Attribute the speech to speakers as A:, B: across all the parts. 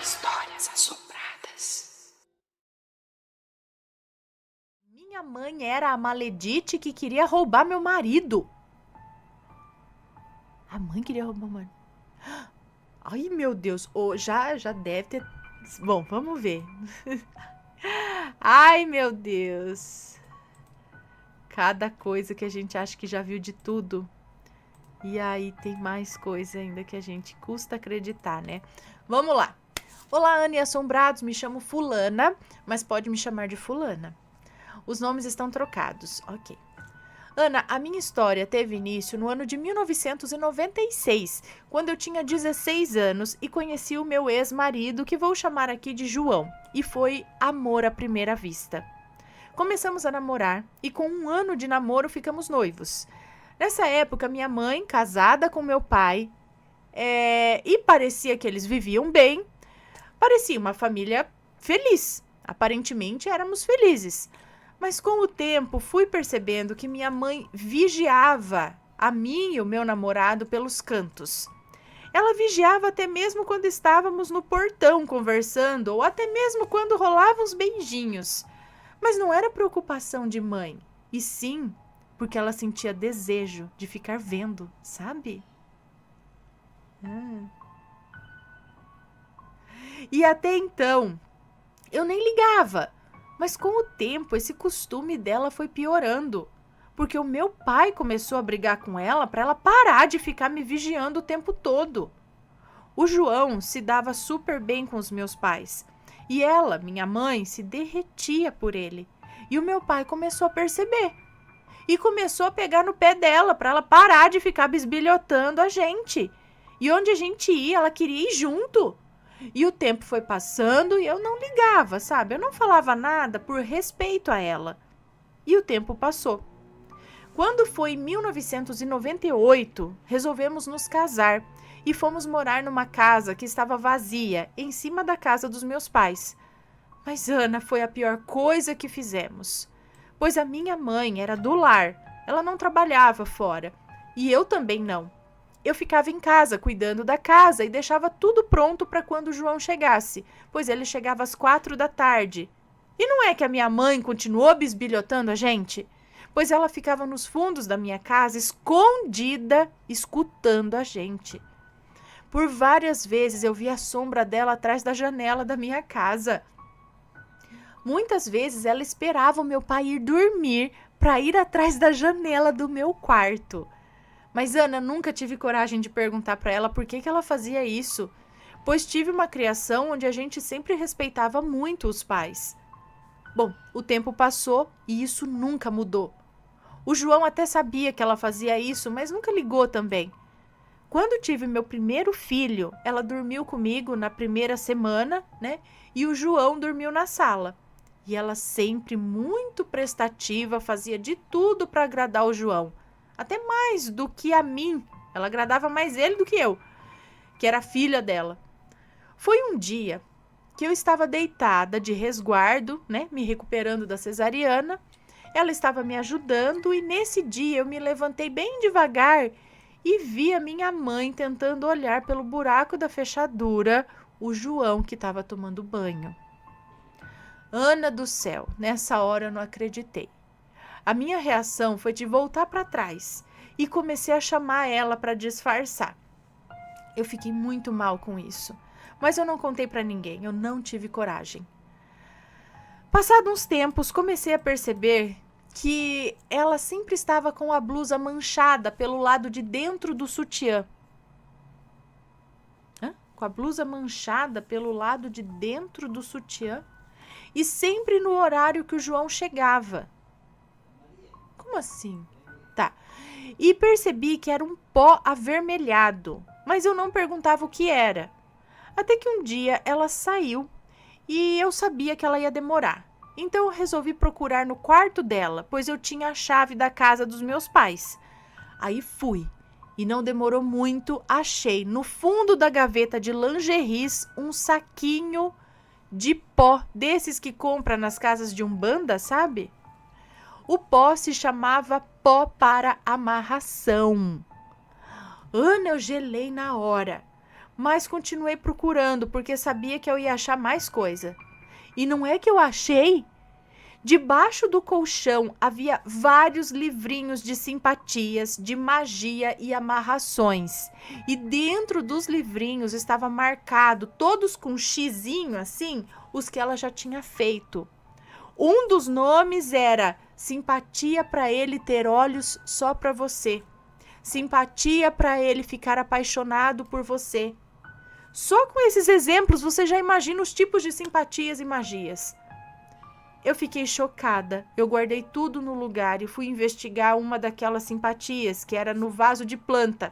A: Histórias assombradas.
B: Minha mãe era a maledite que queria roubar meu marido. A mãe queria roubar o marido. Ai, meu Deus. Já deve ter... Bom, vamos ver. Ai, meu Deus. Cada coisa que a gente acha que já viu de tudo. E aí tem mais coisa ainda que a gente custa acreditar, né? Vamos lá. Olá, Ana e assombrados. Me chamo Fulana, mas pode me chamar de Fulana. Os nomes estão trocados. Ok. Ana, a minha história teve início no ano de 1996, quando eu tinha 16 anos e conheci o meu ex-marido, que vou chamar aqui de João, e foi amor à primeira vista. Começamos a namorar e com um ano de namoro ficamos noivos. Nessa época, minha mãe, casada com meu pai, e parecia que eles viviam bem, parecia uma família feliz. Aparentemente éramos felizes. Mas com o tempo fui percebendo que minha mãe vigiava a mim e o meu namorado pelos cantos. Ela vigiava até mesmo quando estávamos no portão conversando ou até mesmo quando rolavam os beijinhos. Mas não era preocupação de mãe, e sim porque ela sentia desejo de ficar vendo, sabe? E até então eu nem ligava. Mas com o tempo, esse costume dela foi piorando, porque o meu pai começou a brigar com ela para ela parar de ficar me vigiando o tempo todo. O João se dava super bem com os meus pais, e ela, minha mãe, se derretia por ele. E o meu pai começou a perceber, e começou a pegar no pé dela para ela parar de ficar bisbilhotando a gente. E onde a gente ia, ela queria ir junto. E o tempo foi passando e eu não ligava, sabe? Eu não falava nada por respeito a ela. E o tempo passou. Quando foi em 1998, resolvemos nos casar e fomos morar numa casa que estava vazia, em cima da casa dos meus pais. Mas, Ana, foi a pior coisa que fizemos, pois a minha mãe era do lar, ela não trabalhava fora, e eu também não. Eu ficava em casa cuidando da casa e deixava tudo pronto para quando o João chegasse, pois ele chegava às 4 da tarde. E não é que a minha mãe continuou bisbilhotando a gente? Pois ela ficava nos fundos da minha casa, escondida, escutando a gente. Por várias vezes eu vi a sombra dela atrás da janela da minha casa. Muitas vezes ela esperava o meu pai ir dormir para ir atrás da janela do meu quarto. Mas, Ana, nunca tive coragem de perguntar para ela por que ela fazia isso, pois tive uma criação onde a gente sempre respeitava muito os pais. Bom, o tempo passou e isso nunca mudou. O João até sabia que ela fazia isso, mas nunca ligou também. Quando tive meu primeiro filho, ela dormiu comigo na primeira semana, né? E o João dormiu na sala. E ela sempre muito prestativa, fazia de tudo para agradar o João. Até mais do que a mim. Ela agradava mais ele do que eu, que era filha dela. Foi um dia que eu estava deitada de resguardo, né, me recuperando da cesariana. Ela estava me ajudando e nesse dia eu me levantei bem devagar e vi a minha mãe tentando olhar pelo buraco da fechadura o João que estava tomando banho. Ana do céu, nessa hora eu não acreditei. A minha reação foi de voltar para trás e comecei a chamar ela para disfarçar. Eu fiquei muito mal com isso, mas eu não contei para ninguém, eu não tive coragem. Passados uns tempos, comecei a perceber que ela sempre estava com a blusa manchada pelo lado de dentro do sutiã. Com a blusa manchada pelo lado de dentro do sutiã e sempre no horário que o João chegava. Como assim? Tá. E percebi que era um pó avermelhado, mas eu não perguntava o que era. Até que um dia ela saiu e eu sabia que ela ia demorar. Então eu resolvi procurar no quarto dela, pois eu tinha a chave da casa dos meus pais. Aí fui. E não demorou muito, achei no fundo da gaveta de lingeries um saquinho de pó, desses que compra nas casas de umbanda, sabe? O pó se chamava pó para amarração. Ana, eu gelei na hora, mas continuei procurando porque sabia que eu ia achar mais coisa. E não é que eu achei? Debaixo do colchão havia vários livrinhos de simpatias, de magia e amarrações. E dentro dos livrinhos estava marcado, todos com um xizinho assim, os que ela já tinha feito. Um dos nomes era simpatia para ele ter olhos só para você. Simpatia para ele ficar apaixonado por você. Só com esses exemplos você já imagina os tipos de simpatias e magias. Eu fiquei chocada. Eu guardei tudo no lugar e fui investigar uma daquelas simpatias, que era no vaso de planta.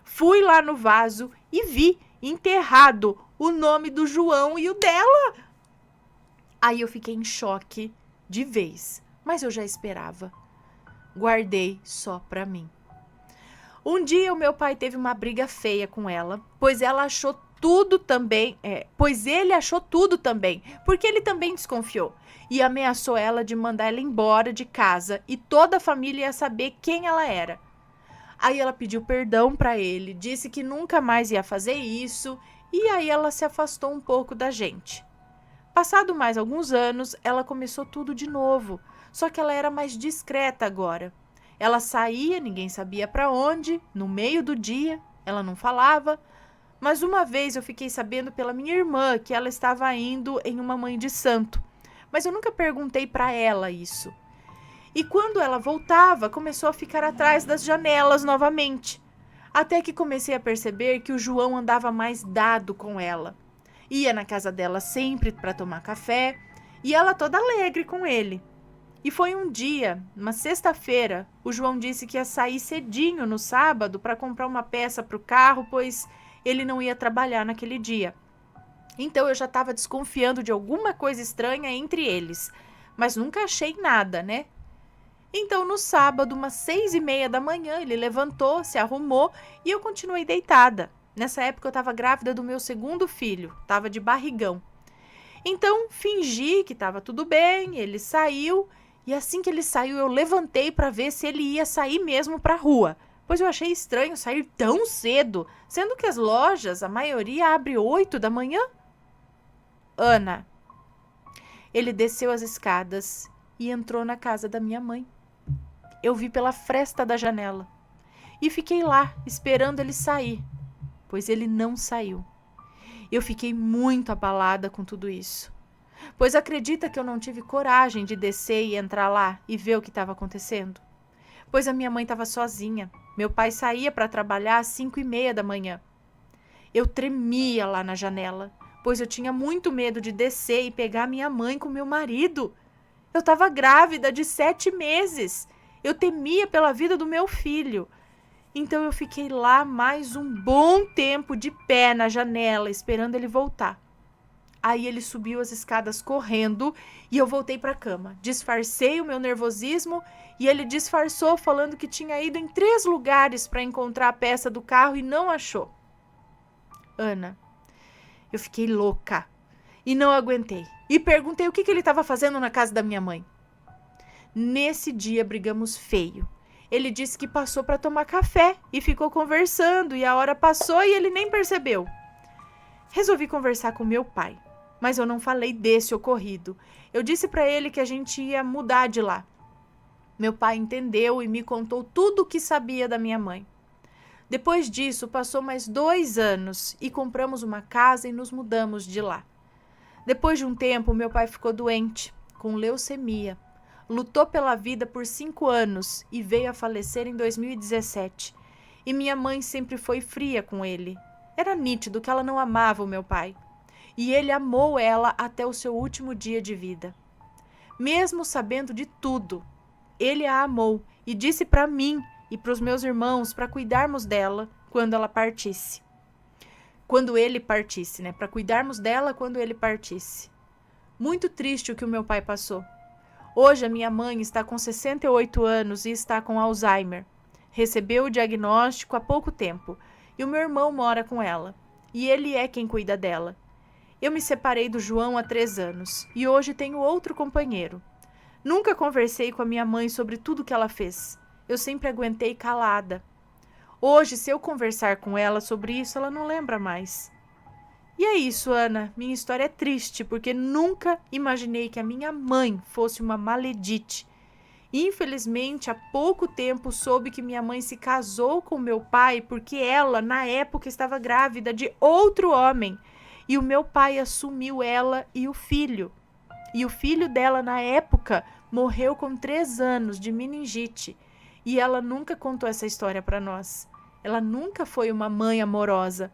B: Fui lá no vaso e vi enterrado o nome do João e o dela. Aí eu fiquei em choque de vez, mas eu já esperava. Guardei só pra mim. Um dia o meu pai teve uma briga feia com ela, pois ele achou tudo também, porque ele também desconfiou e ameaçou ela de mandar ela embora de casa e toda a família ia saber quem ela era. Aí ela pediu perdão para ele, disse que nunca mais ia fazer isso e aí ela se afastou um pouco da gente. Passado mais alguns anos, ela começou tudo de novo, só que ela era mais discreta agora. Ela saía, ninguém sabia para onde, no meio do dia, ela não falava. Mas uma vez eu fiquei sabendo pela minha irmã que ela estava indo em uma mãe de santo. Mas eu nunca perguntei para ela isso. E quando ela voltava, começou a ficar atrás das janelas novamente. Até que comecei a perceber que o João andava mais dado com ela. Ia na casa dela sempre para tomar café e ela toda alegre com ele. E foi um dia, uma sexta-feira, o João disse que ia sair cedinho no sábado para comprar uma peça para o carro, pois ele não ia trabalhar naquele dia. Então eu já estava desconfiando de alguma coisa estranha entre eles, mas nunca achei nada, né? Então no sábado, umas 6:30 da manhã, ele levantou, se arrumou e eu continuei deitada. Nessa época eu estava grávida do meu segundo filho, estava de barrigão. Então fingi que estava tudo bem, ele saiu e assim que ele saiu eu levantei para ver se ele ia sair mesmo para a rua. Pois eu achei estranho sair tão cedo, sendo que as lojas, a maioria, abre 8 da manhã. Ana, ele desceu as escadas e entrou na casa da minha mãe. Eu vi pela fresta da janela e fiquei lá esperando ele sair, pois ele não saiu. Eu fiquei muito abalada com tudo isso, pois acredita que eu não tive coragem de descer e entrar lá e ver o que estava acontecendo? Pois a minha mãe estava sozinha. Meu pai saía para trabalhar às 5:30 da manhã. Eu tremia lá na janela, pois eu tinha muito medo de descer e pegar minha mãe com meu marido. Eu estava grávida de 7 meses. Eu temia pela vida do meu filho. Então eu fiquei lá mais um bom tempo de pé na janela, esperando ele voltar. Aí ele subiu as escadas correndo e eu voltei para a cama. Disfarcei o meu nervosismo e ele disfarçou falando que tinha ido em 3 lugares para encontrar a peça do carro e não achou. Ana, eu fiquei louca e não aguentei. E perguntei o que ele estava fazendo na casa da minha mãe. Nesse dia brigamos feio. Ele disse que passou para tomar café e ficou conversando e a hora passou e ele nem percebeu. Resolvi conversar com meu pai, mas eu não falei desse ocorrido. Eu disse para ele que a gente ia mudar de lá. Meu pai entendeu e me contou tudo o que sabia da minha mãe. Depois disso, passou mais 2 anos e compramos uma casa e nos mudamos de lá. Depois de um tempo, meu pai ficou doente, com leucemia. Lutou pela vida por 5 anos e veio a falecer em 2017. E minha mãe sempre foi fria com ele. Era nítido que ela não amava o meu pai. E ele amou ela até o seu último dia de vida. Mesmo sabendo de tudo, ele a amou e disse para mim e para os meus irmãos para cuidarmos dela quando ela partisse. Quando ele partisse, né? Para cuidarmos dela quando ele partisse. Muito triste o que o meu pai passou. Hoje a minha mãe está com 68 anos e está com Alzheimer. Recebeu o diagnóstico há pouco tempo e o meu irmão mora com ela. E ele é quem cuida dela. Eu me separei do João há 3 anos e hoje tenho outro companheiro. Nunca conversei com a minha mãe sobre tudo que ela fez. Eu sempre aguentei calada. Hoje, se eu conversar com ela sobre isso, ela não lembra mais. E é isso, Ana. Minha história é triste, porque nunca imaginei que a minha mãe fosse uma maledite. Infelizmente, há pouco tempo soube que minha mãe se casou com meu pai porque ela, na época, estava grávida de outro homem. E o meu pai assumiu ela e o filho. E o filho dela, na época, morreu com 3 anos de meningite. E ela nunca contou essa história para nós. Ela nunca foi uma mãe amorosa.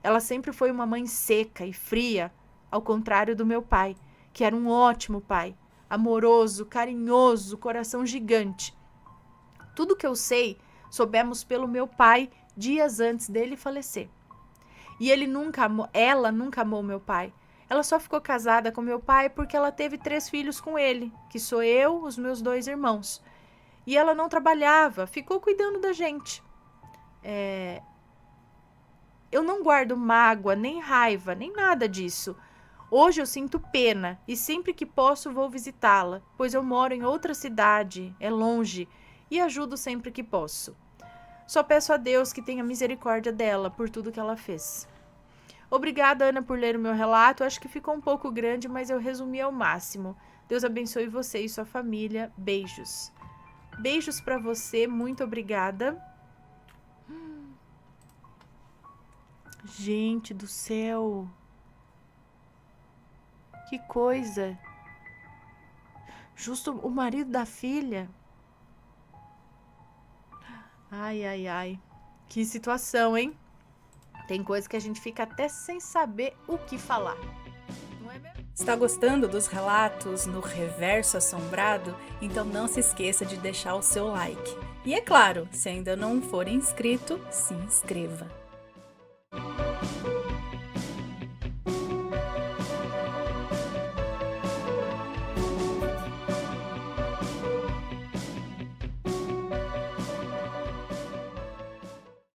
B: Ela sempre foi uma mãe seca e fria, ao contrário do meu pai, que era um ótimo pai, amoroso, carinhoso, coração gigante. Tudo que eu sei, soubemos pelo meu pai dias antes dele falecer. E ela nunca amou meu pai. Ela só ficou casada com meu pai porque ela teve 3 filhos com ele, que sou eu, os meus 2 irmãos. E ela não trabalhava, ficou cuidando da gente. Eu não guardo mágoa, nem raiva, nem nada disso. Hoje eu sinto pena e sempre que posso vou visitá-la, pois eu moro em outra cidade, é longe, e ajudo sempre que posso. Só peço a Deus que tenha misericórdia dela por tudo que ela fez. Obrigada, Ana, por ler o meu relato. Acho que ficou um pouco grande, mas eu resumi ao máximo. Deus abençoe você e sua família. Beijos. Beijos para você, muito obrigada. Gente do céu. Que coisa. Justo o marido da filha. Ai, ai, ai. Que situação, hein? Tem coisa que a gente fica até sem saber o que falar. Não é mesmo?
C: Está gostando dos relatos no Reverso Assombrado? Então não se esqueça de deixar o seu like. E é claro, se ainda não for inscrito, se inscreva.